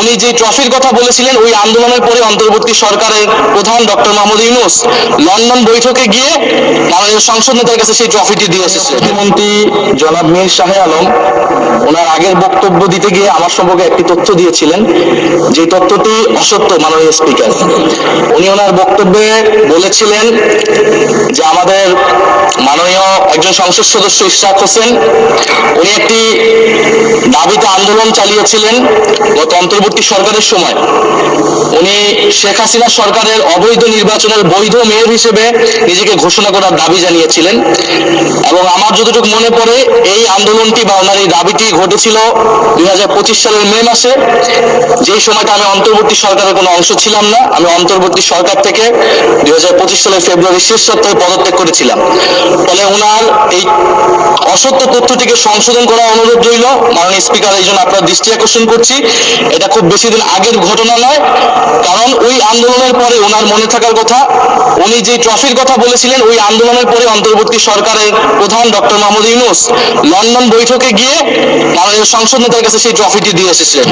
উনি যে ট্রফির কথা বলেছিলেন ওই আন্দোলনের পরে অন্তর্বর্তী সরকারের প্রধান ডক্টর মোহাম্মদ ইউনূস লন্ডন বৈঠকে গিয়ে মাননীয় সংসদ নেতার কাছে সেই ট্রফিটি দিয়ে এসেছে। প্রতিমন্ত্রী জনাব মীর শাহে আলম ওনার আগের বক্তব্য দিতে গিয়ে আমার সম্পর্কে একটি তথ্য দিয়েছিলেন, যে তথ্যটি অসত্য। মাননীয় স্পিকার, উনি ওনার বক্তব্যে বলেছিলেন যে আমাদের মাননীয় একজন সংসদ সদস্য ইশরাক হোসেন উনি একটি দাবিতে আন্দোলন চালিয়েছিলেন গত অন্তর্বর্তী সরকারের সময়। উনি শেখ হাসিনা সরকারের অবৈধ নির্বাচনের বৈধ মেয়র হিসেবে নিজেকে ঘোষণা করার দাবি জানিয়েছিলেন, এবং আমার যতটুকু মনে পড়ে এই আন্দোলনটি বা ওনার এই দাবিটি ঘটেছিল 2025 সালের মে মাসে, যেই সময়টা আমি অন্তর্বর্তী সরকারের কোনো অংশ ছিলাম না। আমি অন্তর্বর্তী সরকার থেকে 2025 সালের ফেব্রুয়ারি শেষ সপ্তাহে পদত্যাগ করেছিলাম। ফলে ওনার এই অসত্য তথ্যটিকে সংশোধন করার অনুরোধ রইল মাননীয় স্পিকার। এই জন্য আপনার দৃষ্টি আকর্ষণ করছি, এটা খুব বেশি দিন আগের ঘটনা নয়। কারণ ওই আন্দোলনের পরে ওনার মনে থাকার কথা, উনি যে ট্রফির কথা বলেছিলেন ওই আন্দোলনের পরে অন্তর্বর্তী সরকারের প্রধান ডক্টর মোহাম্মদ ইউনূস লন্ডন বৈঠকে গিয়ে মাননীয় সংসদ নেতার কাছে সেই ট্রফিটি দিয়ে এসেছিলেন।